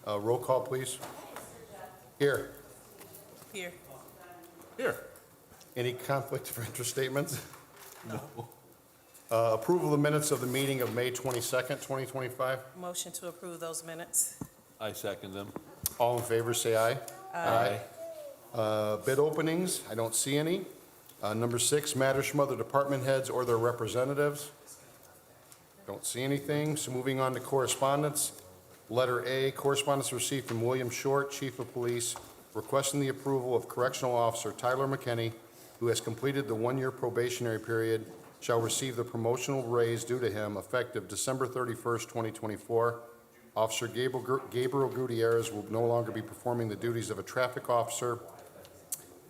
Roll call, please. Here. Here. Here. Any conflict of interest statements? No. Approval of the minutes of the meeting of May 22nd, 2025. Motion to approve those minutes. I second them. All in favor, say aye. Aye. Bid openings, I don't see any. Number 6, matters from other department heads or their representatives. Don't see anything. So moving on to correspondence. Letter A, correspondence received from William Short, Chief of Police, requesting the approval of Correctional Officer Tyler McKinney, who has completed the one-year probationary period, shall receive the promotional raise due to him effective December 31st, 2024. Officer Gabriel Gutierrez will no longer be performing the duties of a traffic officer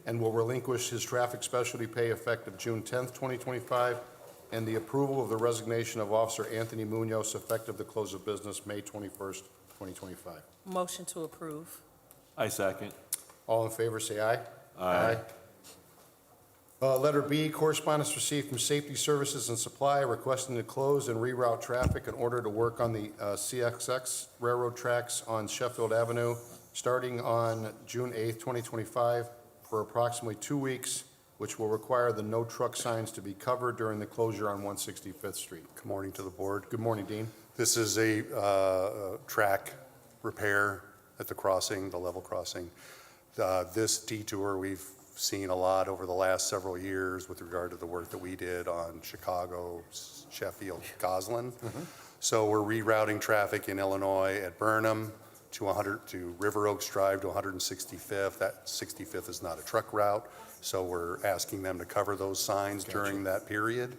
and will relinquish his traffic specialty pay effective June 10th, 2025, and the approval of the resignation of Officer Anthony Munoz effective the close of business May 21st, 2025. Motion to approve. I second. All in favor, say aye. Aye. Letter B, correspondence received from Safety Services and Supply requesting to close and reroute traffic in order to work on the CXX railroad tracks on Sheffield Avenue starting on June 8th, 2025 for approximately 2 weeks, which will require the no truck signs to be covered during the closure on 165th Street. Good morning to the board. Good morning, Dean. This is a track repair at the crossing, the level crossing. This detour we've seen a lot over the last several years with regard to the work that we did on Chicago, Sheffield, Goslin. So we're rerouting traffic in Illinois at Burnham to River Oaks Drive to 165th. That 65th is not a truck route, so we're asking them to cover those signs during that period,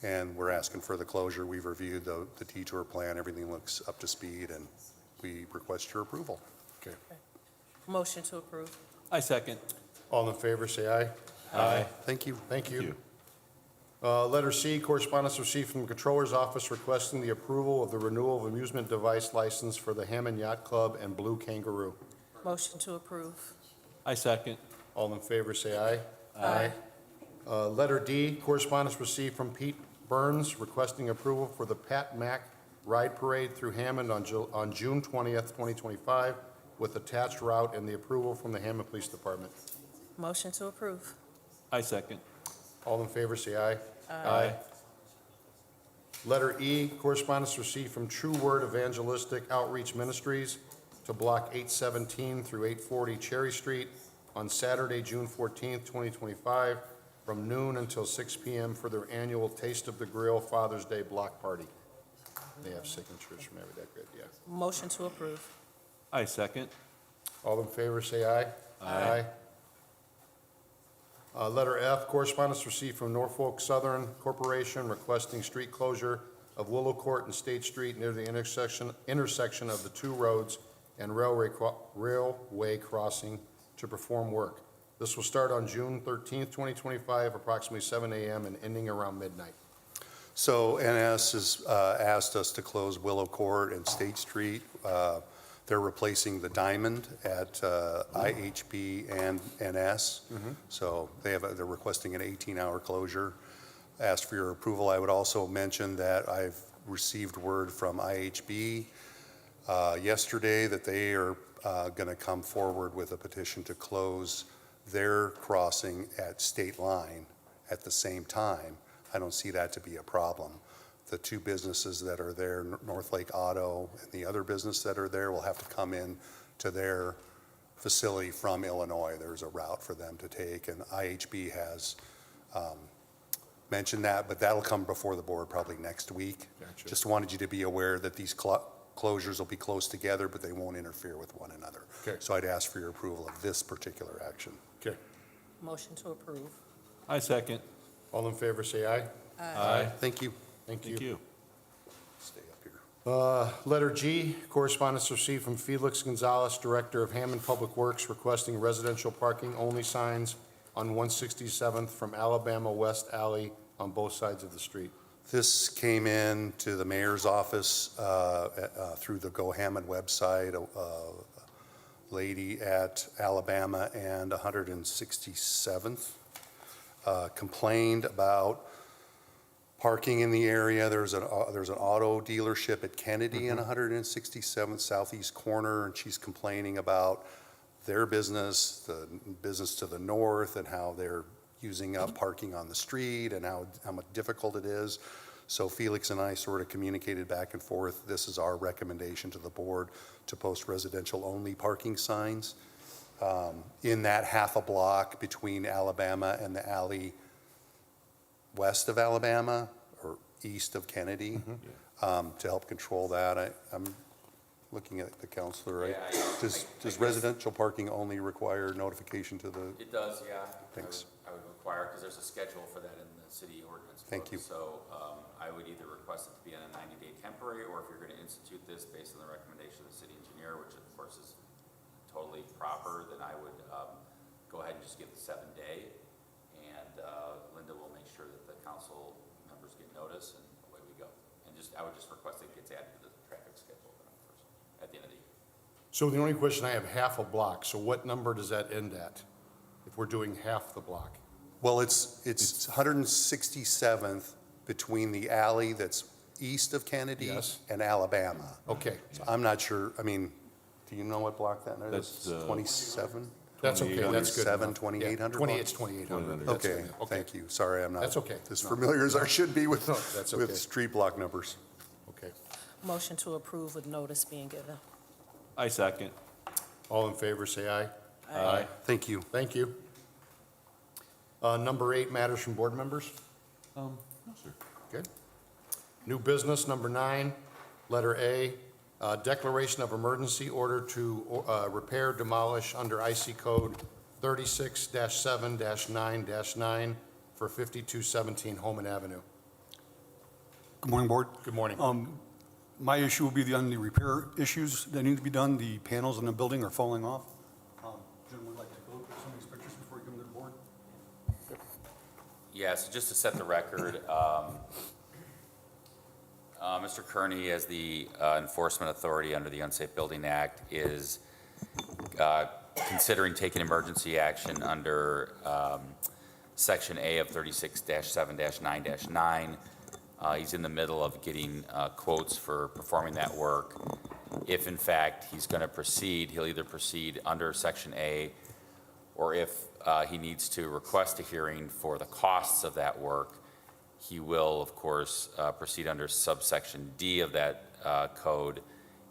and we're asking for the closure. We've reviewed the detour plan. Everything looks up to speed, and we request your approval. Okay. Motion to approve. I second. All in favor, say aye. Aye. Thank you. Thank you. Thank Letter C, correspondence received from the Controller's Office requesting the approval of the renewal of amusement device license for the Hammond Yacht Club and Blue Kangaroo. Motion to approve. I second. All in favor, say aye. Aye. Letter D, correspondence received from Pete Burns requesting approval for the Pat Mack Ride Parade through Hammond on June 20th, 2025, with attached route and the approval from the Hammond Police Department. Motion to approve. I second. All in favor, say aye. Aye. Letter E, correspondence received from True Word Evangelistic Outreach Ministries to block 817 through 840 Cherry Street on Saturday, June 14th, 2025, from noon until 6 p.m. for their annual Taste of the Grill Father's Day block party. They have signatures from every that good, yeah. Motion to approve. I second. All in favor, say aye. Aye. Letter F, correspondence received from Norfolk Southern Corporation requesting street closure of Willow Court and State Street near the intersection of the two roads and railway crossing to perform work. This will start on June 13th, 2025, approximately 7 a.m. and ending around midnight. So NS has asked us to close Willow Court and State Street. They're replacing the diamond at IHB and NS. So they're requesting an 18-hour closure. Asked for your approval. I would also mention that I've received word from IHB yesterday that they are going to come forward with a petition to close their crossing at State Line at the same time. I don't see that to be a problem. The two businesses that are there, North Lake Auto and the other business that are there, will have to come in to their facility from Illinois. There's a route for them to take, and IHB has mentioned that, but that'll come before the board probably next week. Gotcha. Just wanted you to be aware that these closures will be close together, but they won't interfere with one another. Okay. So I'd ask for your approval of this particular action. Okay. Motion to approve. I second. All in favor, say aye. Aye. Thank you. Thank you. Thank you. Stay up here. Letter G, correspondence received from Felix Gonzalez, Director of Hammond Public Works, requesting residential parking only signs on 167th from Alabama West Alley on both sides of the street. This came in to the mayor's office through the Go Hammond website. A lady at Alabama and 167th complained about parking in the area. There's an auto dealership at Kennedy and 167th Southeast Corner, and she's complaining about their business, the business to the north, and how they're using up parking on the street and how much difficult it is. So Felix and I sort of communicated back and forth. This is our recommendation to the board to post residential-only parking signs in that half a block between Alabama and the alley west of Alabama or east of Kennedy, to help control that. I'm looking at the counselor, right? Does residential parking only require notification to the, It does, yeah. Thanks. I would require, because there's a schedule for that in the city ordinance. Thank you. So I would either request it to be on a 90-day temporary, or if you're going to institute this based on the recommendation of the city engineer, which of course is totally proper, then I would go ahead and just give the 7-day. And Linda will make sure that the council members get notice, and away we go. And I would just request it gets added to the traffic schedule at the end of the year. So the only question I have, half a block, so what number does that end at if we're doing half the block? well, it's 167th between the alley that's east of Kennedy Yes. and Alabama. Okay, So I'm not sure, I mean, do you know what block that is? That's, 27? that's okay, that's good. 27, enough. 2800 Yeah, 28, block? it's 2,800. That's Okay, good. thank you. Sorry, I'm not That's okay. as No. familiar as I should be with, No, that's okay. with street block numbers. Okay. Motion to approve with notice being given. I second. All in favor, say aye. Aye. Thank you. Thank you. Number 8, matters from board members. No, sir. Good. New business, number 9, letter A, declaration of emergency order to repair, demolish under IC code 36-7-9-9 for 5217 Holman Avenue. Good morning, Board. Good morning. My issue will be on the repair issues that need to be done. The panels in the building are falling off. Gentlemen would like to go through some of these pictures before you come to the board? Yeah, so just to set the record, Mr. Kearney, as the enforcement authority under the Unsafe Building Act, is considering taking emergency action under Section A of 36-7-9-9. He's in the middle of getting quotes for performing that work. If in fact he's going to proceed, he'll either proceed under Section A, or if he needs to request a hearing for the costs of that work, he will, of course, proceed under subsection D of that code,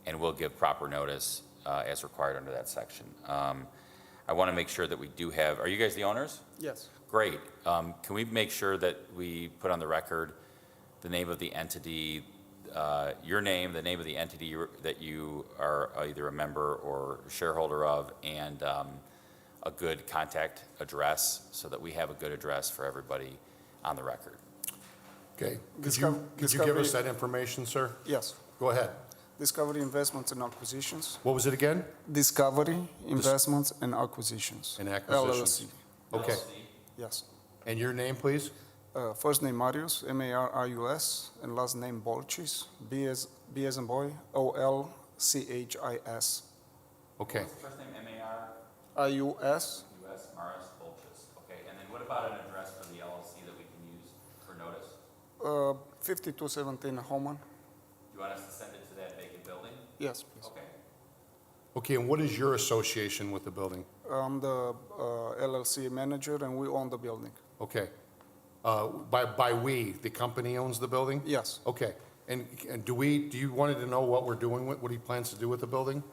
and will give proper notice as required under that section. I want to make sure that we do have, are you guys the owners? Yes. Great. Can we make sure that we put on the record the name of the entity, your name, the name of the entity that you are either a member or shareholder of, and a good contact address, so that we have a good address for everybody on the record? Okay. Could Discover- you give us Discovery- that information, sir? Yes. Go ahead. Discovery Investments and Acquisitions. What was it again? Discovery Investments and Acquisitions. And acquisitions. LLC. Okay. Yes. And your name, please? First name Marius, Marius, and last name Bolchis, B as in boy, Olchis. Okay. First name M-A-R? IUS, U.S. Maris Bolchis. Okay, and then what about an address for the LLC that we can use for notice? 5217 Homan. Do you want us to send it to that vacant building? Yes, please. Okay. Okay, and what is your association with the building? I'm the LLC manager, and we own the building. Okay. By we, the company owns the building? Yes. Okay. And do you wanted to know what we're doing with, what he plans to do with the building?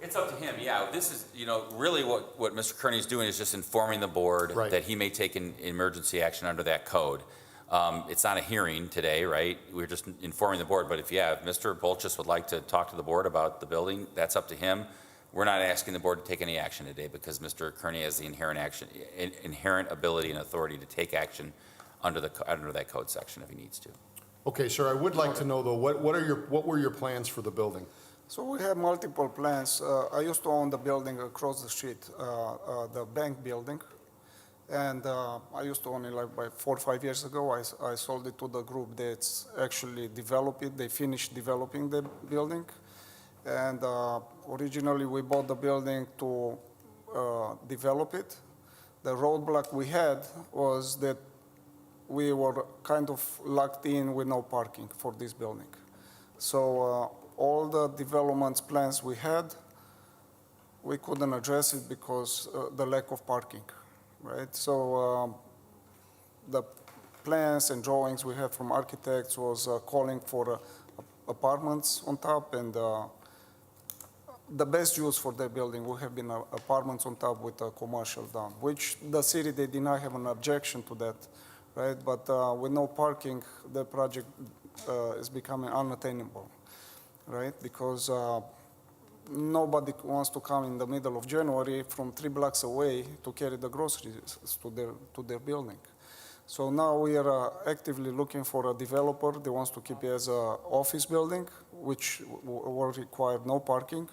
It's up to him, yeah. This is, really what Mr. Kearney is doing is just informing the board Right. that he may take an emergency action under that code. It's not a hearing today, right? We're just informing the board, but if Mr. Bolchis would like to talk to the board about the building, that's up to him. We're not asking the board to take any action today, because Mr. Kearney has the inherent ability and authority to take action under that code section if he needs to. Okay, sir, I would like to know, though, what were your plans for the building? So we have multiple plans. I used to own the building across the street, the bank building. And I used to own it like by 4 or 5 years ago. I sold it to the group that's actually developed it. They finished developing the building. And originally we bought the building to develop it. The roadblock we had was that we were kind of locked in with no parking for this building. So all the development plans we had, we couldn't address it because the lack of parking, right? So the plans and drawings we had from architects was calling for apartments on top, and the best use for that building would have been apartments on top with a commercial down, which the city, they did not have an objection to that, right? But with no parking, the project is becoming unattainable, right? Because nobody wants to come in the middle of January from 3 blocks away to carry the groceries to their building. So now we are actively looking for a developer that wants to keep it as an office building, which will require no parking.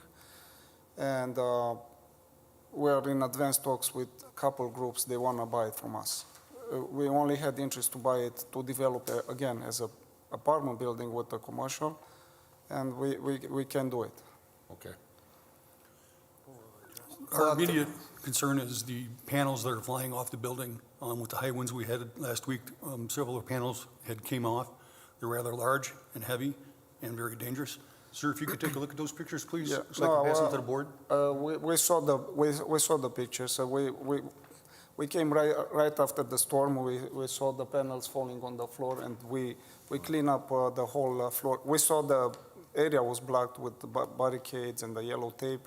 And we are in advanced talks with a couple groups. They want to buy it from us. We only had interest to buy it to develop it again as an apartment building with a commercial, and we can do it. Okay. Our immediate concern is the panels that are flying off the building. With the high winds we had last week, several of the panels had came off. They're rather large and heavy and very dangerous. Sir, if you could take a look at those pictures, please, Yeah. so I can pass them to the board. We saw the pictures. We came right after the storm. We saw the panels falling on the floor, and we cleaned up the whole floor. We saw the area was blocked with the barricades and the yellow tape.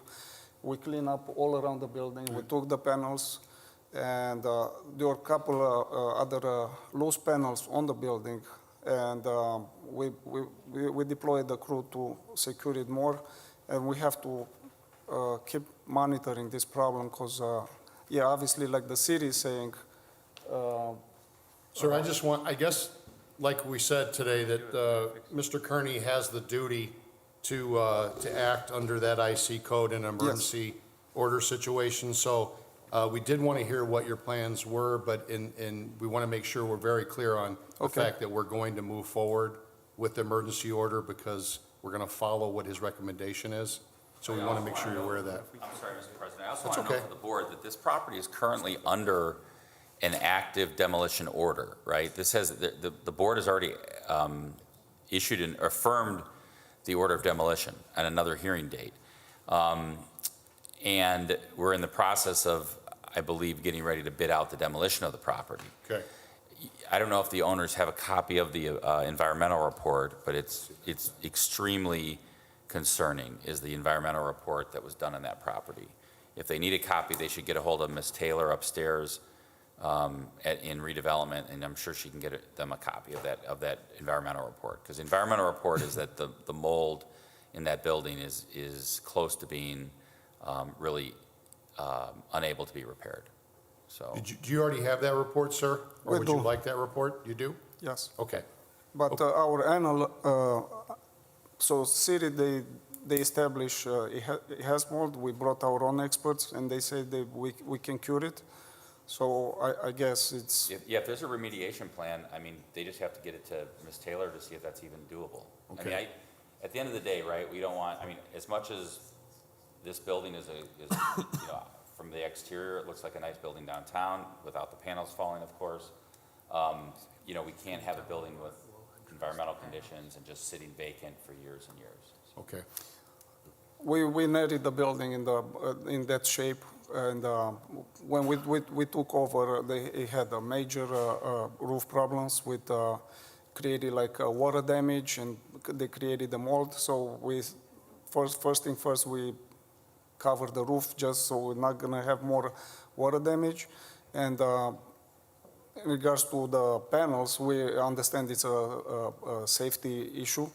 We cleaned up all around the building. We took the panels, and there were a couple other loose panels on the building, and we deployed the crew to secure it more, and we have to keep monitoring this problem because, yeah, obviously, like the city is saying. Sir, I guess, like we said today, that Mr. Kearney has the duty to act under that IC code in an emergency order situation. So we did want to hear what your plans were, but we want to make sure we're very clear on the fact that we're going to move forward with the emergency order because we're going to follow what his recommendation is. So we want to make sure you're aware of that. I'm sorry, Mr. President. I also That's want to know okay. for the board that this property is currently under an active demolition order, right? This has, the board has already issued and affirmed the order of demolition on another hearing date. And we're in the process of, I believe, getting ready to bid out the demolition of the property. Okay. I don't know if the owners have a copy of the environmental report, but it's extremely concerning, is the environmental report that was done on that property. If they need a copy, they should get a hold of Ms. Taylor upstairs in redevelopment, and I'm sure she can get them a copy of that environmental report. Because the environmental report is that the mold in that building is close to being really unable to be repaired. So. Do you already have that report, sir? Or We would you do. like that report? You do? Yes. Okay. But our annual, so city, they establish, it has mold. We brought our own experts, and they say that we can cure it. So I guess it's, If there's a remediation plan, I mean, they just have to get it to Ms. Taylor to see if that's even doable. I mean, Okay. at the end of the day, right, we don't want, I mean, as much as this building is you know, from the exterior, it looks like a nice building downtown, without the panels falling, of course. You know, we can't have a building with environmental conditions and just sitting vacant for years and years. Okay. we netted the building in that shape. And when we took over, it had a major roof problems with created like water damage, and they created the mold. So we first thing first, we covered the roof just so we're not gonna have more water damage. And in regards to the panels, we understand it's a safety issue,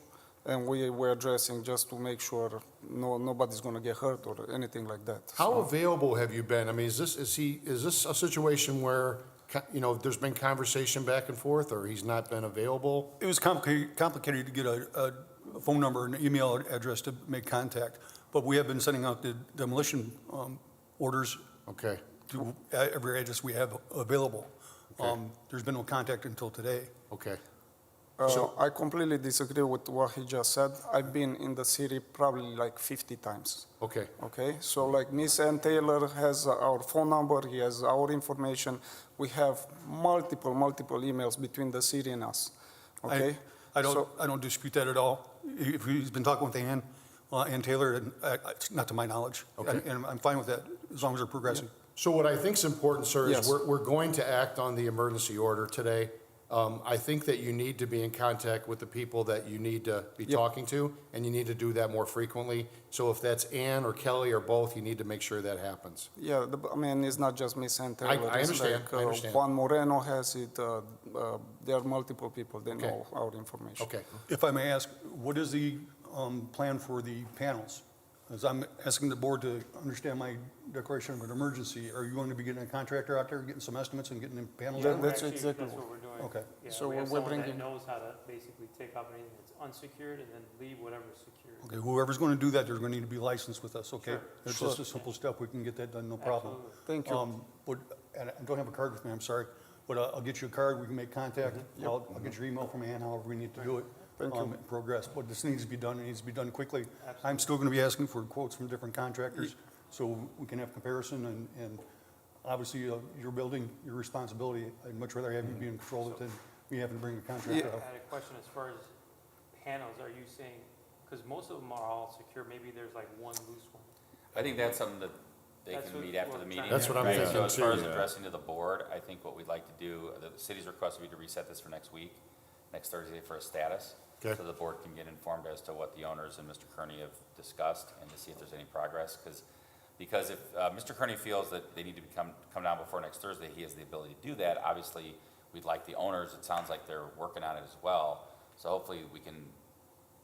and we're addressing just to make sure nobody's going to get hurt or anything like that. How So, available have you been? I mean, is this a situation where, you know, there's been conversation back and forth, or he's not been available? It was complicated to get a phone number and email address to make contact, but we have been sending out the demolition orders Okay. to every address we have available. Okay. There's been no contact until today. Okay. I completely disagree with what he just said. I've been in the city probably like 50 times. Okay, Okay, so like Miss Ann Taylor has our phone number, he has our information. We have multiple emails between the city and us. Okay? I So- don't dispute that at all. If he's been talking with Ann Taylor, and it's not to my knowledge. Okay. And I'm fine with that, as long as they're progressing. so what I think is important, sir, Yes. is we're going to act on the emergency order today. I think that you need to be in contact with the people that you need to be talking to, and you need to do that more frequently. So if that's Ann or Kelly or both, you need to make sure that happens. Yeah, I mean, it's not just Miss Ann Taylor. I It's understand, like, I understand. Juan Moreno has it, there are multiple people, they know our information. Okay, If I may ask, what is the plan for the panels? As I'm asking the board to understand my declaration of an emergency, are you going to be getting a contractor out there, getting some estimates and getting the panels Yeah, out? that's Actually, exactly That's what- what we're doing. Okay. Yeah, So we have we're someone that bringing- knows how to basically take up anything that's unsecured and then leave whatever's secured. Okay, whoever's going to do that, they're going to need to be licensed with us, okay? Sure. It's just a simple step, we can get that done, no problem. Absolutely. Thank you. But, and I don't have a card with me, I'm sorry, but I'll get you a card, we can make contact. I'll get your email from Ann, however we need to do it. Thank you. and Progress, but this needs to be done, it needs to be done quickly. I'm still going to be asking for quotes from different contractors, so we can have comparison, and obviously, your building, your responsibility, I'd much rather have you be in control of it than me having to bring a contractor I out. had a question as far as panels, are you saying, because most of them are all secure, maybe there's like one loose one. I think that's something that they That's can what meet after we're the trying meeting. to That's what I'm right? thinking So as far as too. addressing to the board, I think what we'd like to do, the city's request would be to reset this for next week, next Thursday for a status. Okay. So the board can get informed as to what the owners and Mr. Kearney have discussed and to see if there's any progress. Because if Mr. Kearney feels that they need to come down before next Thursday, he has the ability to do that. Obviously, we'd like the owners, it sounds like they're working on it as well. So hopefully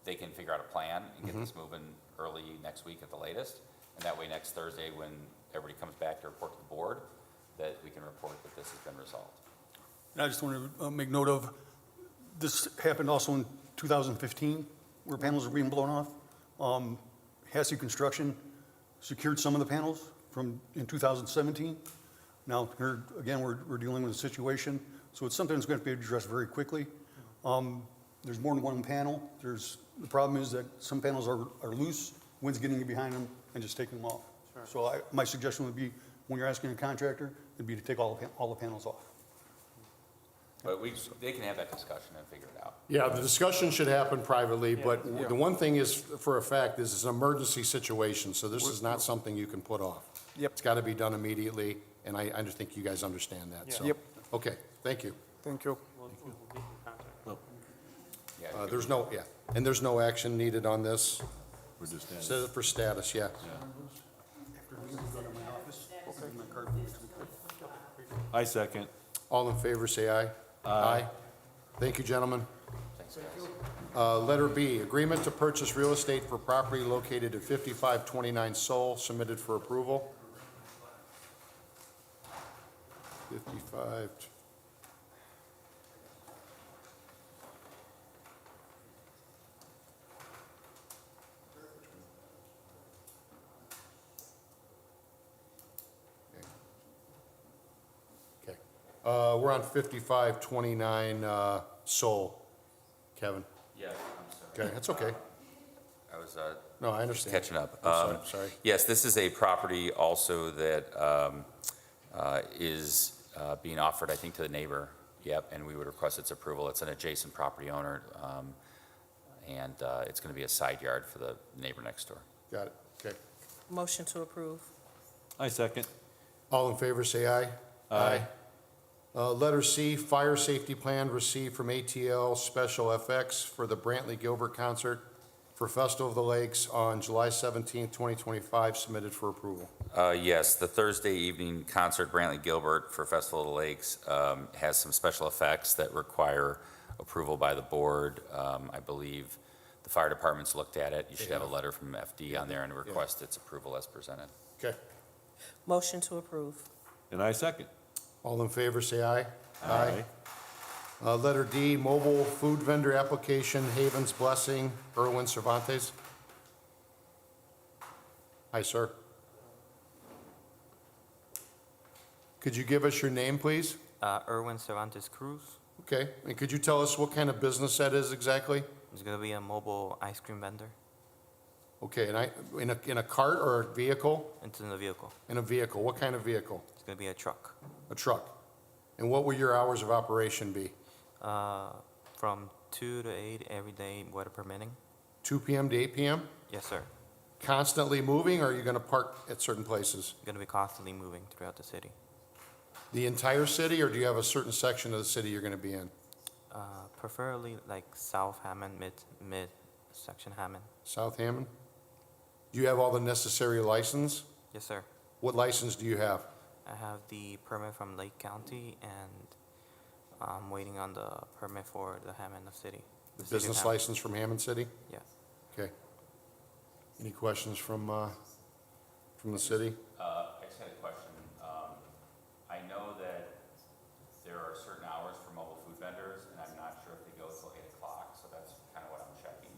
they can figure out a plan and get this moving early next week at the latest. And that way, next Thursday, when everybody comes back to report to the board, that we can report that this has been resolved. And I just want to make note of, this happened also in 2015, where panels were being blown off. Hassey Construction secured some of the panels in 2017. Now, here, again, we're dealing with a situation, so it's something that's going to be addressed very quickly. There's more than one panel. The problem is that some panels are loose, wind's getting in behind them and just taking them off. So my suggestion would be, when you're asking a contractor, it'd be to take all the panels off. But they can have that discussion and figure it out. Yeah, the discussion should happen privately, but the one thing is, for a fact, is it's an emergency situation, so this is not something you can put off. Yep. It's got to be done immediately, and I just think you guys understand that, so. Yep. Okay, thank you. Thank you. We'll be in contact. Yeah, There's no action needed on this. We're just standing. Set it for status, yeah. I second. All in favor, say aye. Aye. Thank you, gentlemen. thanks, guys. Letter B, agreement to purchase real estate for property located at 5529 Sol, submitted for approval. 55. Okay. We're on 5529 Sol, Kevin. Yeah, I'm sorry. Okay, that's okay. I was No, I just understand. catching up. I'm sorry. Yes, this is a property also that is being offered, I think, to the neighbor. Yep, and we would request its approval. It's an adjacent property owner, and it's going to be a side yard for the neighbor next door. Got it, okay. Motion to approve. I second. All in favor, say aye. Aye. Letter C, fire safety plan received from ATL Special FX for the Brantley Gilbert concert for Festival of the Lakes on July 17th, 2025, submitted for approval. Yes, the Thursday evening concert, Brantley Gilbert for Festival of the Lakes, has some special effects that require approval by the board. I believe the fire department's looked at it. You should have a letter from FD on there and request its approval as presented. Okay. Motion to approve. And I second. All in favor, say aye. Letter D, mobile food vendor application, Haven's Blessing, Erwin Cervantes. Hi, sir. Could you give us your name, please? Erwin Cervantes Cruz. Okay, and could you tell us what kind of business that is exactly? It's gonna be a mobile ice cream vendor Okay, and in a cart or a vehicle? into the vehicle. In a vehicle, what kind of vehicle? It's gonna be a truck. A truck. And what will your hours of operation be? From 2 to 8 every day, weather permitting. 2 PM to 8 PM? Yes, sir. Constantly moving, or are you gonna park at certain places? Gonna be constantly moving throughout the city. The entire city, or do you have a certain section of the city you're gonna be in? Preferably like South Hammond, mid section Hammond. South Hammond? Do you have all the necessary license? Yes, sir. What license do you have? I have the permit from Lake County and I'm waiting on the permit for the Hammond of City. The city of business Hammond. license from Hammond City? Yes. Okay. Any questions from the city? I just had a question. I know that there are certain hours for mobile food vendors, and I'm not sure if they go till 8 o'clock, so that's kind of what I'm checking.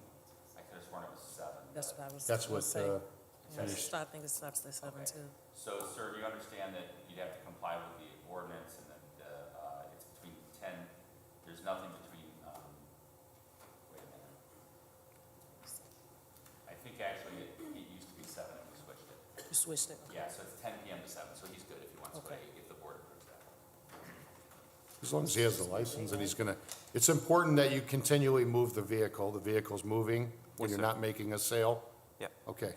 I could have sworn it was 7. That's what I was That's gonna what, say. uh, Yeah, I think it stops at 7 too. So, sir, do you understand that you'd have to comply with the ordinance and that it's between 10, there's nothing between, wait a minute. I think actually it used to be 7 and we switched it. You switched it. Yeah, so it's 10 PM to 7, so he's good if he wants to go to Okay. 8, if the board approves that. As long as he has the license and he's gonna, it's important that you continually move the vehicle. The vehicle's moving when Yes, you're sir. not making a sale? Yep. Okay.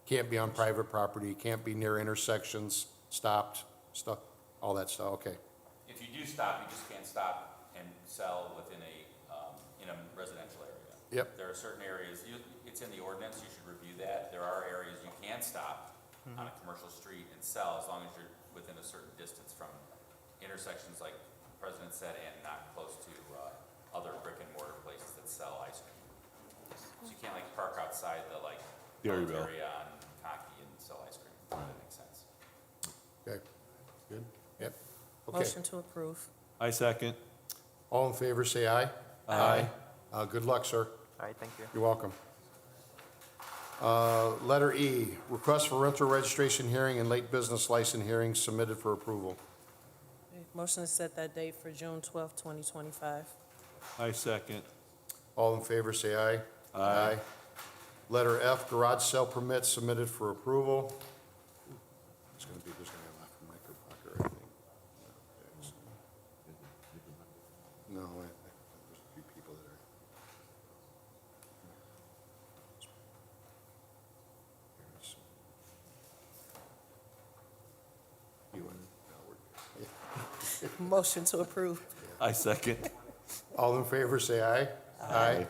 Can't be on private property, can't be near intersections, stopped, stuff, all that stuff, okay. If you do stop, you just can't stop and sell within in a residential area. Yep. There are certain areas, it's in the ordinance, you should review that. There are areas you can stop on a commercial street and sell as long as you're within a certain distance from intersections like the President said and not close to other brick and mortar places that sell ice cream. So you can't like park outside the Dairy Bell. area on Conkey and sell ice cream. That makes sense. Okay, good, yep, okay. Motion to approve. I second. All in favor, say aye. Aye. Good luck, sir. All right, thank you. You're welcome. Letter E, request for rental registration hearing and late business license hearings submitted for approval. Motion to set that date for June 12th, 2025. I second. All in favor, say aye. Aye. Letter F, garage sale permit submitted for approval. It's gonna be, there's gonna be a lot from Micro Bucker, I think. No, there's a few people that are. You want, no, we're. Motion to approve. I second. All in favor, say aye. Aye.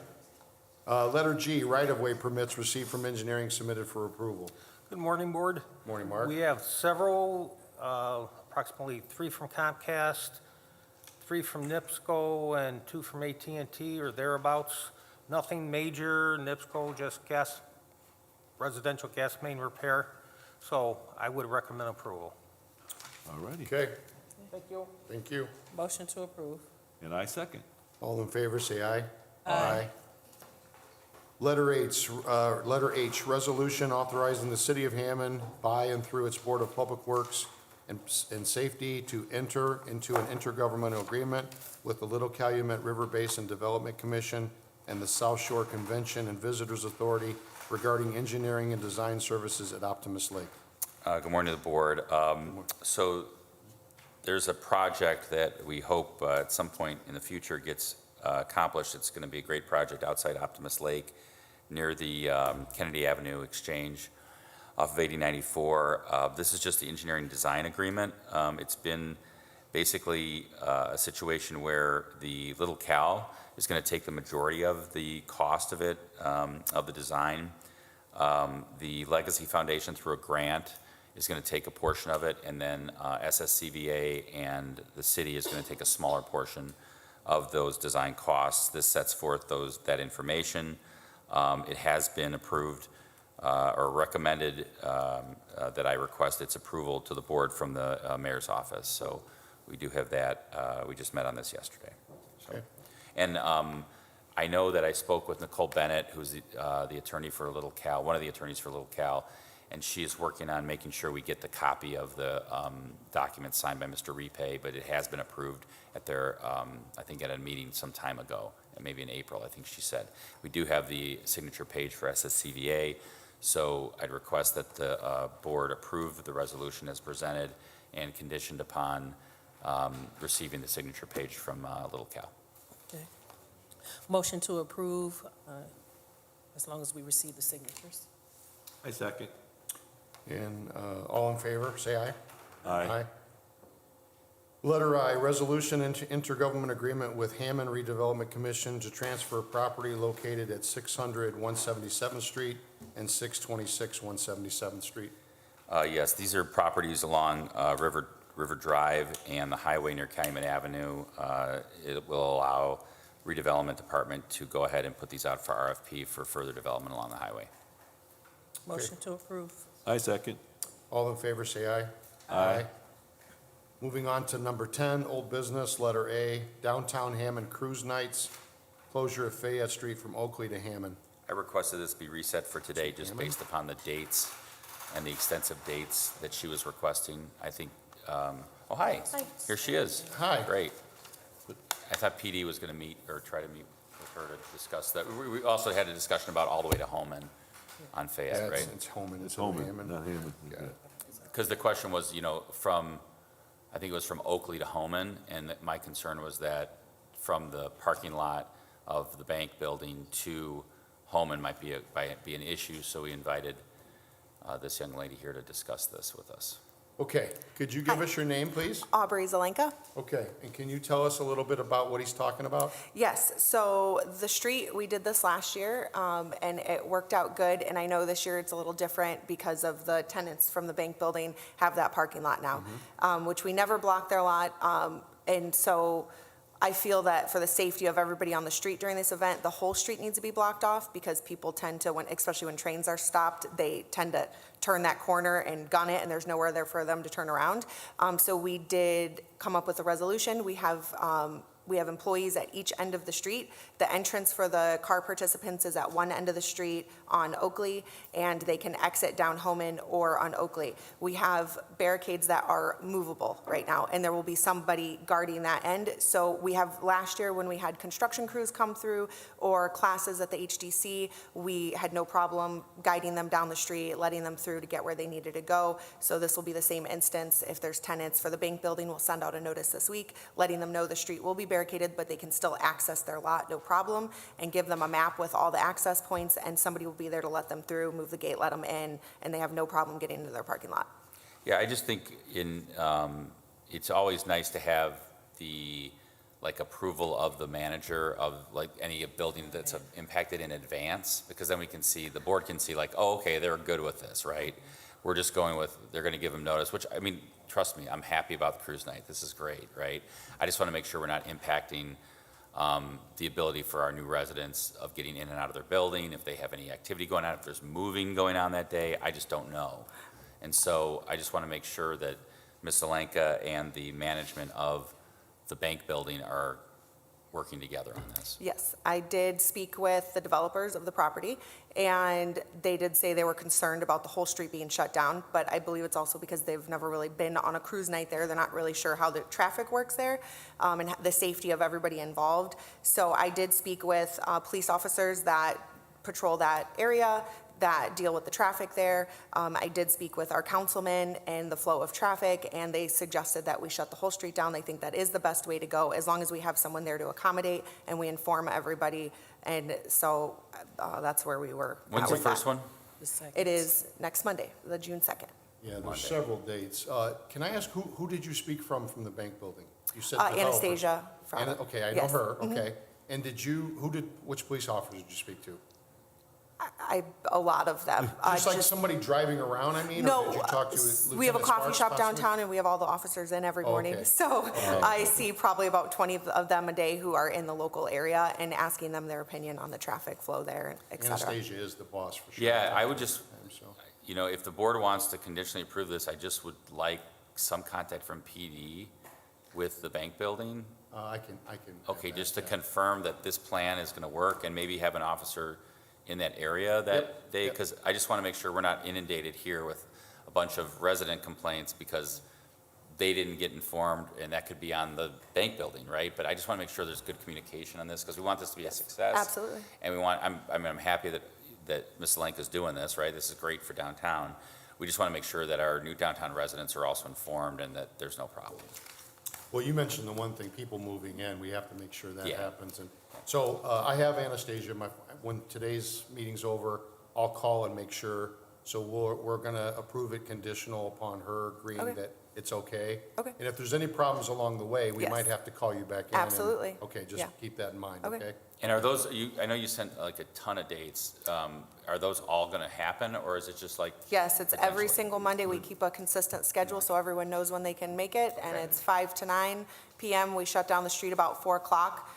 Letter G, right-of-way permits received from engineering submitted for approval. Good morning, Board. Morning, Mark. We have several, approximately 3 from Comcast, 3 from NIPSCO, and 2 from AT&T or thereabouts. Nothing major, NIPSCO, just residential gas main repair. So I would recommend approval. All righty. Okay, Thank you. thank you. Motion to approve. And I second. All in favor, say aye. Aye. Letter H, resolution authorizing the city of Hammond by and through its Board of Public Works and Safety to enter into an intergovernmental agreement with the Little Calumet River Basin Development Commission and the South Shore Convention and Visitors Authority regarding engineering and design services at Optimus Lake. Good morning to the board. So there's a project that we hope at some point in the future gets accomplished. It's going to be a great project outside Optimus Lake near the Kennedy Avenue Exchange off of 8094. This is just the engineering design agreement. It's been basically a situation where the Little Cal is going to take the majority of the cost of it, of the design. The Legacy Foundation through a grant is going to take a portion of it, and then SSCVA and the city is going to take a smaller portion of those design costs. This sets forth that information. It has been approved or recommended that I request its approval to the board from the mayor's office. So we do have that. We just met on this yesterday. So. Okay. And I know that I spoke with Nicole Bennett, who's the attorney for Little Cal, one of the attorneys for Little Cal, and she is working on making sure we get the copy of the document signed by Mr. Repay, but it has been approved at their, I think at a meeting some time ago, maybe in April, I think she said. We do have the signature page for SSCVA, so I'd request that the board approve the resolution as presented and conditioned upon receiving the signature page from Little Cal. Okay. Motion to approve, as long as we receive the signatures. I second. And all in favor, say aye. Aye. Letter I, resolution intergovernment agreement with Hammond Redevelopment Commission to transfer property located at 600 177th Street and 626 177th Street. Yes, these are properties along River Drive and the highway near Calumet Avenue. It will allow redevelopment department to go ahead and put these out for RFP for further development along the highway. Motion to approve. I second. All in favor, say aye. Aye. Moving on to number 10, old business, letter A, downtown Hammond Cruise Nights, closure of Fayette Street from Oakley to Hammond. I requested this be reset for today just Hammond? based upon the dates and the extensive dates that she was requesting. I think, oh, hi. Hi. Here she is. Hi. Great. I thought PD was going to meet or try to meet with her to discuss that. We also had a discussion about all the way to Homan on Yeah, Fayette, right? It's Homan. It's instead of Holman, Hammond. not Hammond. Yeah. Because the question was, from, I think it was from Oakley to Homan, and that my concern was that from the parking lot of the bank building to Homan might be an issue, so we invited this young lady here to discuss this with us. Okay, could you give us your name, please? Aubrey Zelenka. Okay, and can you tell us a little bit about what he's talking about? Yes, so the street, we did this last year, and it worked out good. And I know this year it's a little different because of the tenants from the bank building have that parking lot now, which we never blocked their lot. And so I feel that for the safety of everybody on the street during this event, the whole street needs to be blocked off because people tend to, especially when trains are stopped, they tend to turn that corner and gun it, and there's nowhere there for them to turn around. So we did come up with a resolution. We have employees at each end of the street. The entrance for the car participants is at one end of the street on Oakley, and they can exit down Homan or on Oakley. We have barricades that are movable right now, and there will be somebody guarding that end. So we have, last year when we had construction crews come through or classes at the HDC, we had no problem guiding them down the street, letting them through to get where they needed to go. So this will be the same instance. If there's tenants for the bank building, we'll send out a notice this week, letting them know the street will be barricaded, but they can still access their lot, no problem, and give them a map with all the access points, and somebody will be there to let them through, move the gate, let them in, and they have no problem getting into their parking lot. Yeah, I just think it's always nice to have the, approval of the manager of, any building that's impacted in advance, because then we can see, the board can see, oh, okay, they're good with this, right? We're just going with, they're going to give them notice, which, trust me, I'm happy about the cruise night. This is great, right? I just want to make sure we're not impacting the ability for our new residents of getting in and out of their building, if they have any activity going on, if there's moving going on that day, I just don't know. And so I just want to make sure that Ms. Zelenka and the management of the bank building are working together on this. Yes, I did speak with the developers of the property, and they did say they were concerned about the whole street being shut down, but I believe it's also because they've never really been on a cruise night there. They're not really sure how the traffic works there, and the safety of everybody involved. So I did speak with police officers that patrol that area, that deal with the traffic there. I did speak with our councilman and the flow of traffic, and they suggested that we shut the whole street down. They think that is the best way to go, as long as we have someone there to accommodate and we inform everybody. And so that's where we were. When's the first one? The second. It is next Monday, the June 2nd. Yeah, there's several dates. Can I ask, who did you speak from the bank building? You said developers. Anastasia from. Okay, I know Yes. her, okay. And which police officers did you speak to? A lot of them. Just somebody driving around, or No, did you talk to we have a Lieutenant coffee Sparks shop possibly? downtown, and we have all the officers in every morning. Okay. So I see probably about 20 of them a day who are in the local area and asking them their opinion on the traffic flow there, et cetera. Anastasia is the boss for sure. Yeah, I would just, So, if the board wants to conditionally approve this, I just would like some contact from PD with the bank building. I can. Okay, have just that, to yeah. confirm that this plan is going to work, and maybe have an officer in that area that day, because I just want to make sure we're not inundated here with a bunch of resident complaints because they didn't get informed, and that could be on the bank building, right? But I just want to make sure there's good communication on this, because we want this to be a success. Absolutely. And we want, I'm happy that Ms. Lenka's doing this, right? This is great for downtown. We just want to make sure that our new downtown residents are also informed and that there's no problem. Well, you mentioned the one thing, people moving in, we have to make sure that Yeah. happens. And so I have Anastasia, when today's meeting's over, I'll call and make sure. So we're going to approve it conditional upon her agreeing Okay. that it's okay. Okay. And if there's any problems along the way, we Yes. might have to call you back in. and- Absolutely. Okay, just Yeah. keep that in mind, Okay. okay? And are those, I know you sent like a ton of dates. Are those all going to happen, or is it just like? Yes, it's every Potentially. single Monday. We keep a consistent schedule so everyone knows when they can make it, and it's 5 to 9 p.m. We shut down the street about 4 o'clock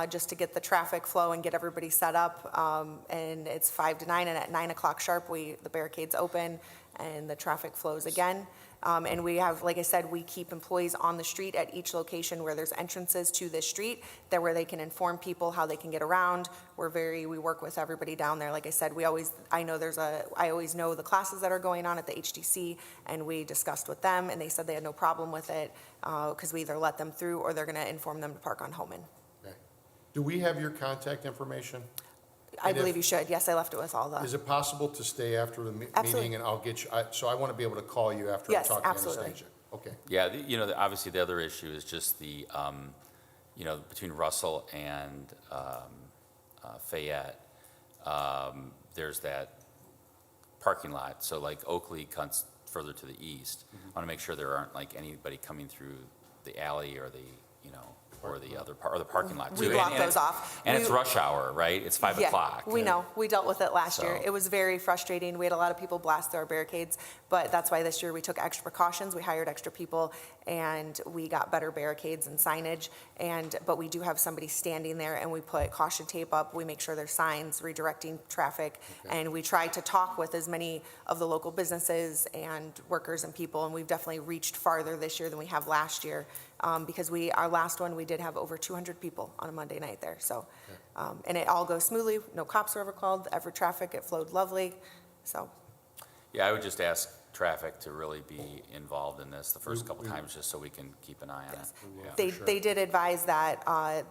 just to get the traffic flow and get everybody set up. And it's 5 to 9, and at 9 o'clock sharp, the barricades open and the traffic flows again. And we have, like I said, we keep employees on the street at each location where there's entrances to this street, that where they can inform people how they can get around. We work with everybody down there. Like I said, I always know the classes that are going on at the HDC, and we discussed with them, and they said they had no problem with it, because we either let them through or they're gonna inform them to park on Homan. Okay. Do we have your contact information? I And if- believe you should. Yes, I left it with all the. Is it possible to stay after the Absolutely. meeting and I'll get you, so I want to be able to call you after I Yes, talk to absolutely. Anastasia? Okay. Yeah, obviously the other issue is just the, between Russell and Fayette, there's that parking lot. So like Oakley comes further to the east. Mm-hmm. I want to make sure there aren't like anybody coming through the alley or the, or the other part, or the parking lot too. We block And those off. And it's We- rush hour, right? It's 5 o'clock. Yeah, we know. We dealt with it last year. So- It was very frustrating. We had a lot of people blast through our barricades, but that's why this year we took extra precautions. We hired extra people, and we got better barricades and signage. But we do have somebody standing there, and we put caution tape up. We make sure there's signs redirecting traffic, and we try to talk with as many of the local businesses and workers and people, and we've definitely reached farther this year than we have last year. Because our last one, we did have over 200 people on a Monday night there, so. And it all goes smoothly, no cops were ever called, traffic, it flowed lovely, so. Yeah, I would just ask traffic to really be involved in this the first couple times, just so we can keep an eye on it. Yeah. They did advise that,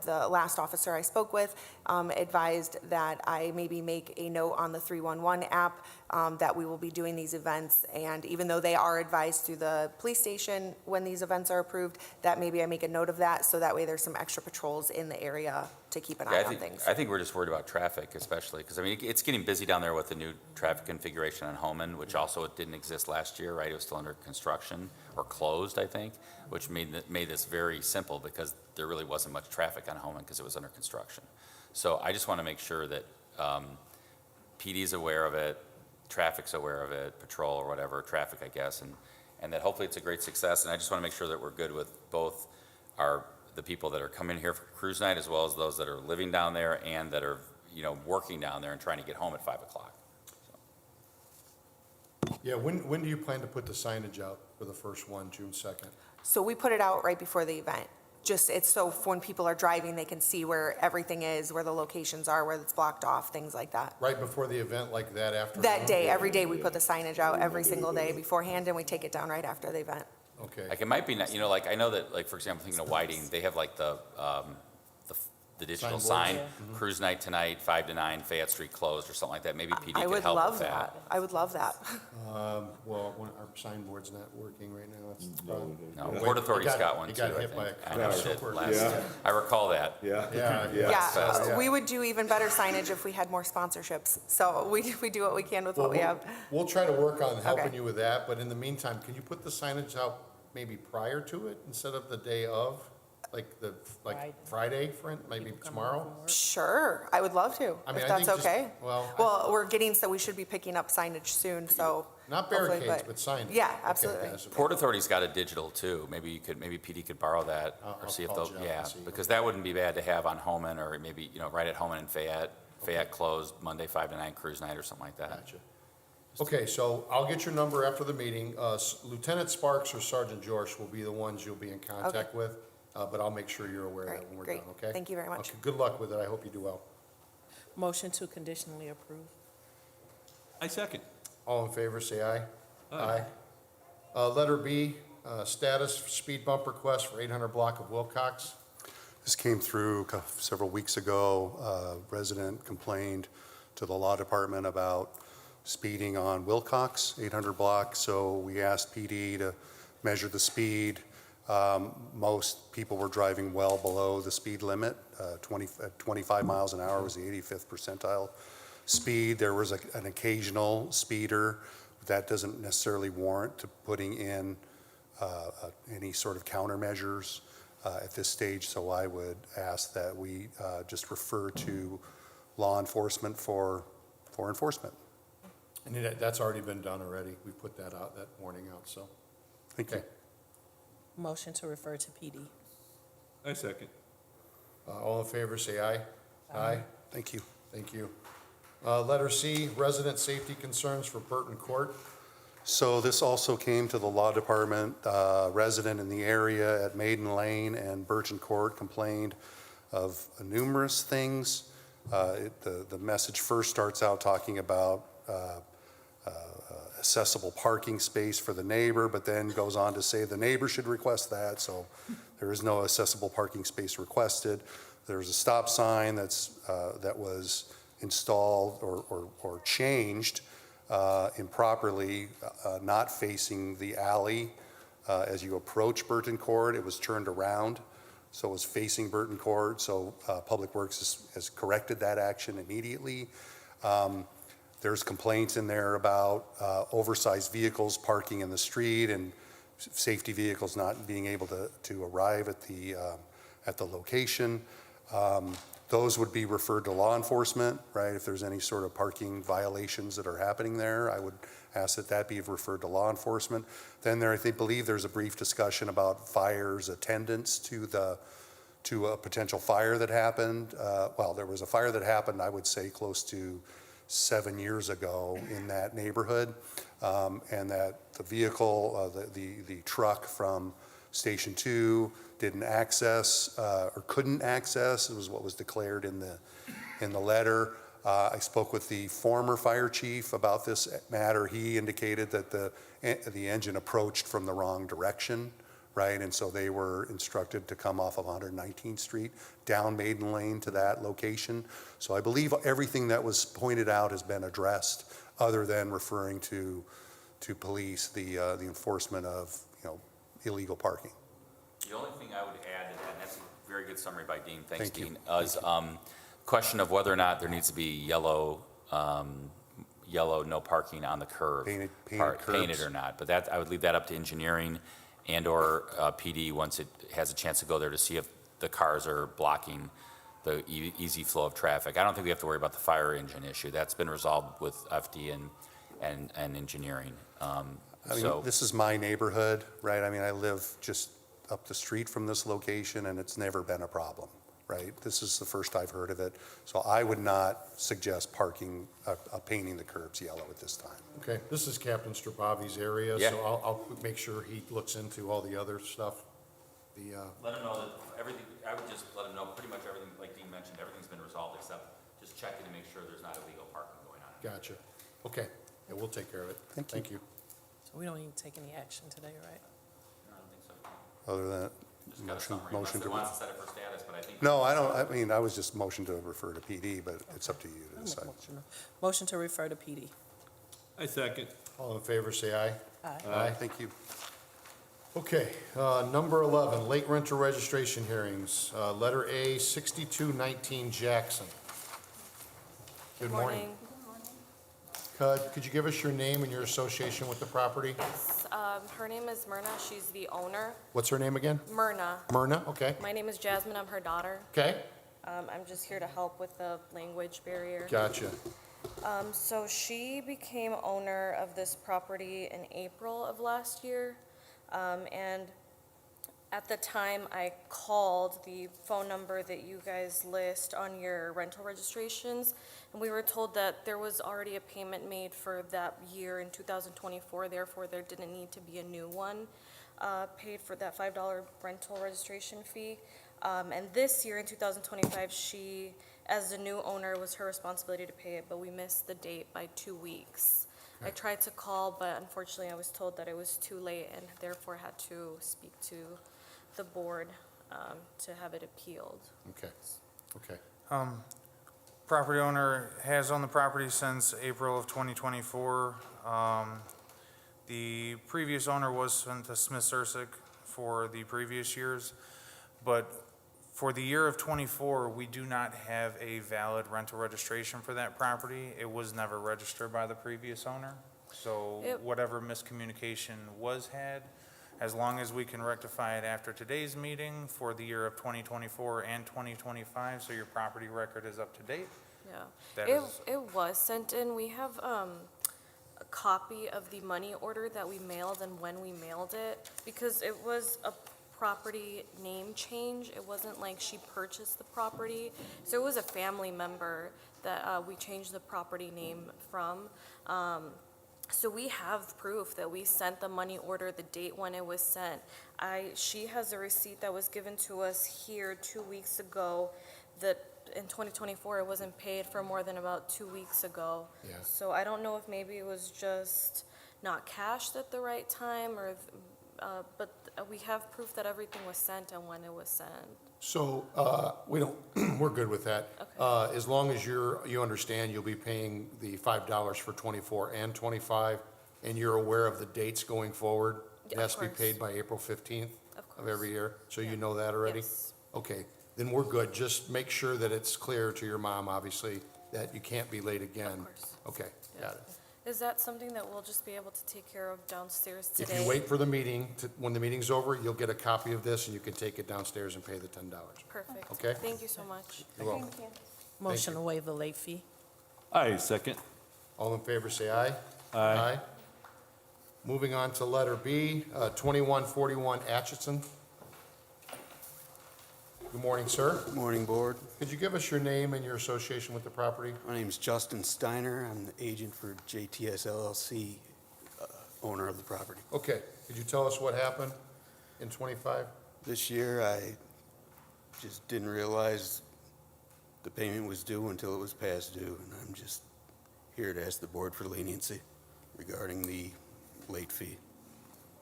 the last officer I spoke with advised that I maybe make a note on the 311 app that we will be doing these events, and even though they are advised through the police station when these events are approved, that maybe I make a note of that, so that way there's some extra patrols in the area to keep an eye on things. I think we're just worried about traffic especially, because I mean, it's getting busy down there with the new traffic configuration on Homan, which also didn't exist last year, right? It was still under construction, or closed, I think, which made this very simple, because there really wasn't much traffic on Homan because it was under construction. So I just want to make sure that PD's aware of it, traffic's aware of it, patrol or whatever, traffic, I guess, and that hopefully it's a great success. And I just want to make sure that we're good with both the people that are coming here for cruise night, as well as those that are living down there and that are, working down there and trying to get home at 5 o'clock. Yeah, when do you plan to put the signage out for the first one, June 2nd? So we put it out right before the event. It's so when people are driving, they can see where everything is, where the locations are, where it's blocked off, things like that. Right before the event, like that afternoon? That day, every day, we put the signage out every single day beforehand, and we take it down right after the event. Okay. Like, it might be, like, I know that, like, for example, thinking of Whiting, they have like the digital sign, Signboards? cruise night tonight, 5 to 9, Fayette Street closed, or something like that. Maybe PD I could would help love with that. I would love that. Well, our signboard's not working right now. It's probably- No, Wait, Port Authority's it got one it too, got I hit by think. a I know it car. did So last, Yeah. I recall that. Yeah. Yeah. Yeah, we would do even better signage if we had more sponsorships. So we do what we can with what we have. We'll try to work on helping Okay. you with that, but in the meantime, can you put the signage out maybe prior to it instead of the day of? Like Friday, maybe tomorrow? Sure, I would love to, I mean, if I that's think just- okay. well, Well, we should be picking up signage soon, so. Not hopefully, barricades, but signage. Yeah, Okay, absolutely. that's okay. Port Authority's got a digital too. Maybe PD could borrow that, or I'll see if call they'll, Jeff yeah, and see. because that wouldn't be bad to have on Homan, or maybe, right at Homan and Fayette. Fayette closed Monday 5 to 9 cruise night or something like that. Gotcha. Okay, so I'll get your number after the meeting. Lieutenant Sparks or Sergeant George will be the ones you'll be in contact with, but I'll make sure you're aware of that when we're Great, done, great. okay? Thank you very much. Okay, good luck with it. I hope you do well. Motion to conditionally approve. I second. All in favor, say aye. Aye. Letter B, status speed bump request for 800 block of Wilcox. This came through several weeks ago. A resident complained to the law department about speeding on Wilcox, 800 block, so we asked PD to measure the speed. Most people were driving well below the speed limit. 25 miles an hour was the 85th percentile speed. There was an occasional speeder. That doesn't necessarily warrant to putting in any sort of countermeasures at this stage, so I would ask that we just refer to law enforcement for enforcement. And that's already been done already. We put that out, that warning out, so. Thank you. Okay. Motion to refer to PD. I second. All in favor, say aye. Aye. Thank you. Thank you. Letter C, resident safety concerns for Burton Court. So this also came to the law department. Resident in the area at Maiden Lane and Burton Court complained of numerous things. The message first starts out talking about accessible parking space for the neighbor, but then goes on to say the neighbor should request that, so there is no accessible parking space requested. There's a stop sign that was installed or changed improperly, not facing the alley. As you approach Burton Court, it was turned around, so it was facing Burton Court, so Public Works has corrected that action immediately. There's complaints in there about oversized vehicles parking in the street and safety vehicles not being able to arrive at the location. Those would be referred to law enforcement, right? If there's any sort of parking violations that are happening there, I would ask that that be referred to law enforcement. Then believe there's a brief discussion about fires attendance to a potential fire that happened. Well, there was a fire that happened, I would say, close to 7 years ago in that neighborhood, and that the vehicle, the truck from Station 2 didn't access or couldn't access. It was what was declared in the letter. I spoke with the former fire chief about this matter. He indicated that the engine approached from the wrong direction, right? And so they were instructed to come off of 119th Street, down Maiden Lane to that location. So I believe everything that was pointed out has been addressed, other than referring to police, the enforcement of, illegal parking. The only thing I would add to that, and that's a very good summary by Dean, thanks Thank you. Dean, is question of whether or not there needs to be yellow no parking on the curve. Painted Painted curbs. or not, but that, I would leave that up to engineering and/or PD once it has a chance to go there to see if the cars are blocking the easy flow of traffic. I don't think we have to worry about the fire engine issue. That's been resolved with FD and engineering. I mean, this is my neighborhood, right? I mean, I live just up the street from this location, and it's never been a problem, right? This is the first I've heard of it. So I would not suggest painting the curbs yellow at this time. Okay, this is Captain Strabavi's area, Yeah. so I'll make sure he looks into all the other stuff. Let him know that everything, I would just let him know pretty much everything, like Dean mentioned, everything's been resolved except just checking to make sure there's not illegal parking going on. Gotcha. Okay, yeah, we'll take care of it. Thank you. So we don't need to take any action today, right? I don't think so. Other than Just got a summary, unless motion they to. want to set it for status, but I think. No, I was just motion to refer to PD, but it's up to you to decide. Motion to refer to PD. I second. All in favor, say aye. Aye. Thank you. Okay, number 11, late rental registration hearings. Letter A, 6219 Jackson. Good morning. Could you give us your name and your association with the property? Her name is Myrna. She's the owner. What's her name again? Myrna. Myrna, okay. My name is Jasmine. I'm her daughter. Okay, I'm just here to help with the language barrier. gotcha. So she became owner of this property in April of last year. And at the time, I called the phone number that you guys list on your rental registrations, and we were told that there was already a payment made for that year in 2024, therefore there didn't need to be a new one paid for that $5 rental registration fee. And this year, in 2025, she, as the new owner, it was her responsibility to pay it, but we missed the date by 2 weeks. I tried to call, but unfortunately, I was told that it was too late and therefore had to speak to the board to have it appealed. Okay, okay. Property owner has owned the property since April of 2024. The previous owner was sent to Smith-Cersic for the previous years, but for the year of '24, we do not have a valid rental registration for that property. It was never registered by the previous owner. So whatever miscommunication was had, as long as we can rectify it after today's meeting for the year of 2024 and 2025, so your property record is up to date. Yeah, it was sent in. We have a copy of the money order that we mailed and when we mailed it, because it was a property name change. It wasn't like she purchased the property. So it was a family member that we changed the property name from. So we have proof that we sent the money order, the date when it was sent. She has a receipt that was given to us here 2 weeks ago that in 2024 it wasn't paid for more than about 2 weeks ago. Yeah. So I don't know if maybe it was just not cashed at the right time or, but we have proof that everything was sent and when it was sent. So, we don't, we're good with that. Okay. As long as you understand you'll be paying the $5 for '24 and '25, and you're aware of the dates going forward. It Yeah, has of to be course. paid by April 15th Of of every course. year, so you Yeah. know that already? Yes. Okay, then we're good. Just make sure that it's clear to your mom, obviously, that you can't be late again. course. Okay, got it. Is that something that we'll just be able to take care of downstairs today? If you wait for the meeting, when the meeting's over, you'll get a copy of this, and you can take it downstairs and pay the $10. Perfect. Okay. Thank you so much. You're welcome. Motion to waive the late fee. I second. All in favor, say aye. Aye. Moving on to letter B, 2141 Atchison. Good morning, sir. Good morning, Board. Could you give us your name and your association with the property? My name is Justin Steiner. I'm the agent for JTS LLC, owner of the property. Okay, could you tell us what happened in '25? This year, I just didn't realize the payment was due until it was past due, and I'm just here to ask the Board for leniency regarding the late fee.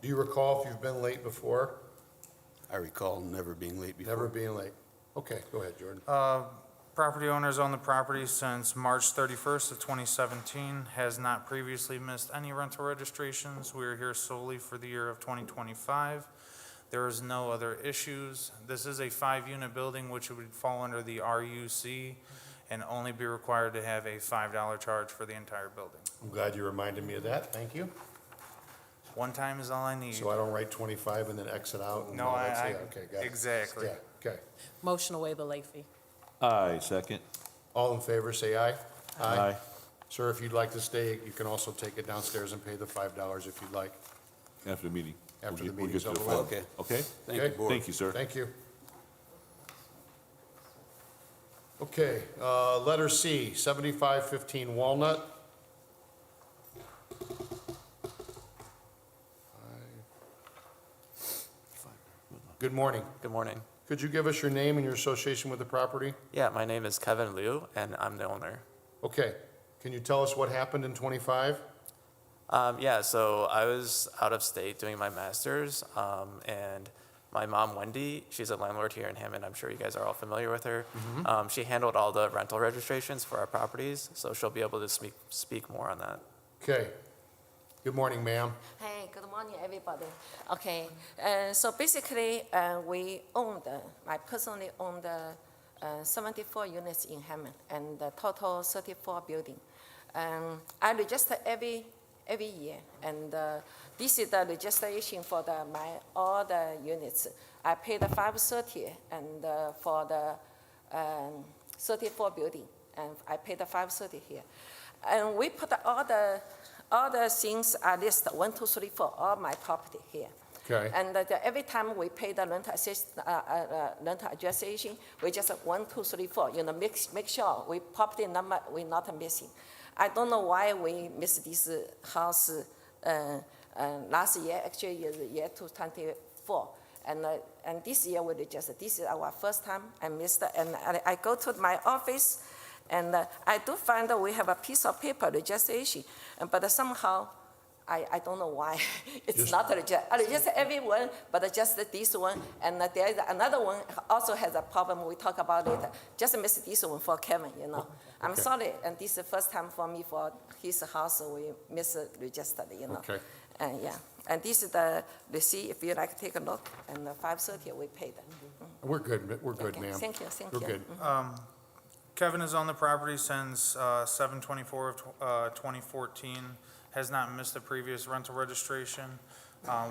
Do you recall if you've been late before? I recall never being late before. Never being late. Okay, go ahead, Jordan. Property owners own the property since March 31st of 2017, has not previously missed any rental registrations. We are here solely for the year of 2025. There is no other issues. This is a 5-unit building which would fall under the RUC and only be required to have a $5 charge for the entire building. I'm glad you reminded me of that. Thank you. One time is all I need. So I don't write 25 and then exit out and No, all that. I- Yeah, okay, got it. exactly. Yeah, okay. Motion to waive the late fee. I second. All in favor, say aye. Aye. Sir, if you'd like to stay, you can also take it downstairs and pay the $5 if you'd like. After the meeting. After We'll the get meeting's to the over phone. with. Okay? Thank Okay. you, Board. Thank you, sir. Thank you. Okay, letter C, 7515 Walnut. Good morning. Good morning. Could you give us your name and your association with the property? Yeah, my name is Kevin Liu, and I'm the owner. Okay, can you tell us what happened in '25? Yeah, so I was out of state doing my master's, and my mom, Wendy, she's a landlord here in Hammond. I'm sure you guys are all familiar with her. She handled all the rental registrations for our properties, so she'll be able to speak more on that. Okay. Good morning, ma'am. Hey, good morning, everybody. Okay, so basically, I personally own the 74 units in Hammond and the total 34 building. I register every year, and this is the registration for all the units. I pay the $530, and for the 34 building, and I pay the $530 here. And we put all the things are listed 1, 2, 3, 4, all my property here. Okay. And every time we pay the rental adjustment, we just 1, 2, 3, 4. Make sure we property number we not missing. I don't know why we missed this house last year. Actually, year 2024, And this year we just, this is our first time I missed it. And I go to my office and I do find that we have a piece of paper registration, but somehow I don't know why it's not just everyone, but just this one. And there is another one also has a problem. We talk about it. Just miss this one for Kevin, you know. I'm sorry, and this is the first time for me for his house we misregistered, you know. Okay. And yeah, and this is the receipt. If you like to take a look, and the 530 we paid. We're good, Okay, ma'am. thank you, thank We're you. good. Kevin is on the property since 7/24 of 2014, has not missed the previous rental registration.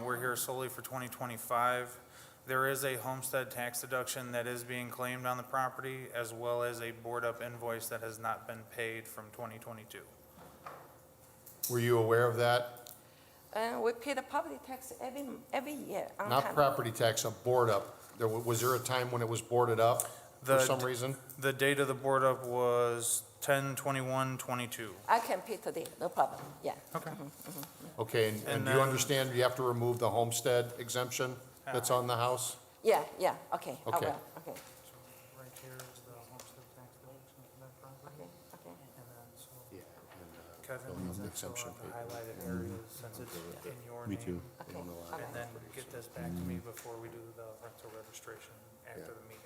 We're here solely for 2025. There is a homestead tax deduction that is being claimed on the property, as well as a board-up invoice that has not been paid from 2022. Were you aware of that? We pay the property tax every year on Not time. property tax, a board up. Was there a time when it was boarded up for some reason? The date of the board-up was 10/21/22. I can pay today, no problem, yeah. Okay. Okay, and And do you then- understand you have to remove the homestead exemption that's on the house? Yeah, yeah, okay, I Okay. will, okay, Right here is the homestead tax deduction for that property. okay, okay. And then, so Yeah. Kevin the needs to fill exemption out the paper. highlighted areas since it's in your Me name. too. Okay, And then get this back to me before we do the rental registration after the meeting.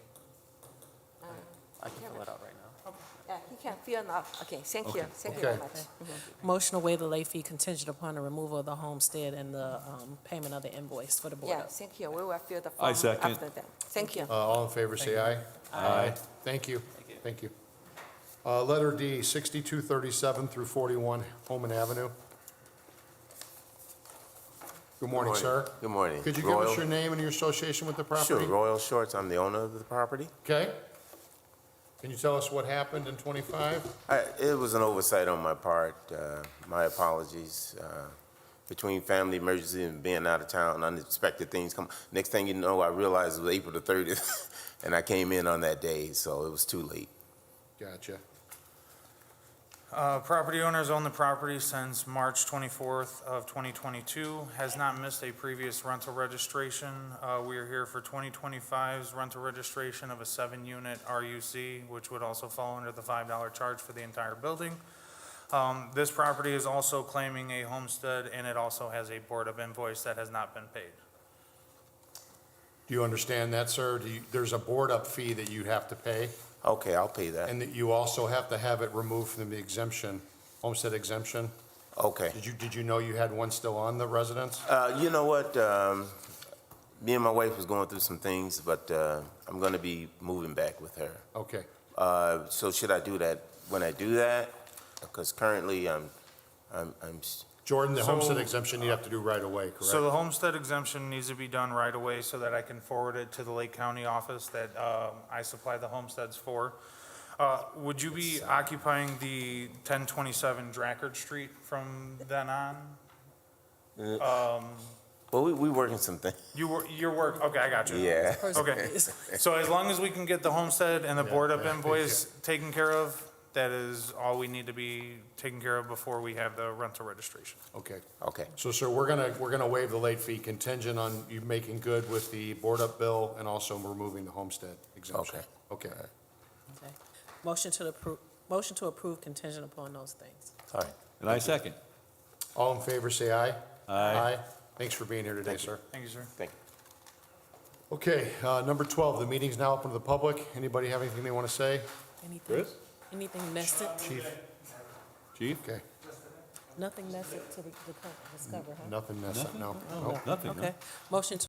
I can fill it out right now. Yeah, he can fill now, okay, thank you Okay. very much. Motion to waive the late fee contingent upon the removal of the homestead and the payment of the invoice for the board Yeah, up. thank you, we will fill the form I second. after that. Thank you. All in favor, say aye. Aye. Thank you. Thank you. Letter D, 6237 through 41 Holman Avenue. Good morning, sir. Good morning. Could you give us your name and your association with the property? Sure, Royal Shorts, I'm the owner of the property. Okay. Can you tell us what happened in 25? It was an oversight on my part, my apologies. Between family emergency and being out of town, unexpected things come. Next thing you know, I realized it was April the 30th, and I came in on that day, so it was too late. Gotcha. Property owners own the property since March 24th of 2022, has not missed a previous rental registration. We are here for 2025's rental registration of a 7-unit RUC, which would also fall under the $5 charge for the entire building. This property is also claiming a homestead, and it also has a board-up invoice that has not been paid. Do you understand that, sir? There's a board-up fee that you have to pay, Okay, I'll pay that. and that you also have to have it removed from the exemption, homestead exemption. Okay. Did you know you had one still on the residence? You know what? Me and my wife was going through some things, but I'm going to be moving back with her. Okay. So should I do that when I do that? Because currently I'm Jordan, the So- homestead exemption you have to do right away, correct? So the homestead exemption needs to be done right away so that I can forward it to the Lake County office that I supply the homesteads for. Would you be occupying the 1027 Drackard Street from then on? well, we working some things. Your work, okay, I got you. Yeah. Okay, so as long as we can get the homestead and the board-up invoice taken care of, that is all we need to be taken care of before we have the rental registration. Okay. Okay. So, sir, we're gonna waive the late fee contingent on you making good with the board-up bill and also removing the homestead exemption. Okay. Okay. Motion to approve contingent upon those things. All right. And I second. All in favor, say aye. Aye. Thanks for being here today, sir. Thank you, sir. Thank you. Okay, number 12, the meeting's now open to the public. Anybody have anything they want to say? Anything, anything nested? Chief? Chief? Okay, Nothing nested to discover, huh? nothing, no. Nothing, no. Okay. Motion to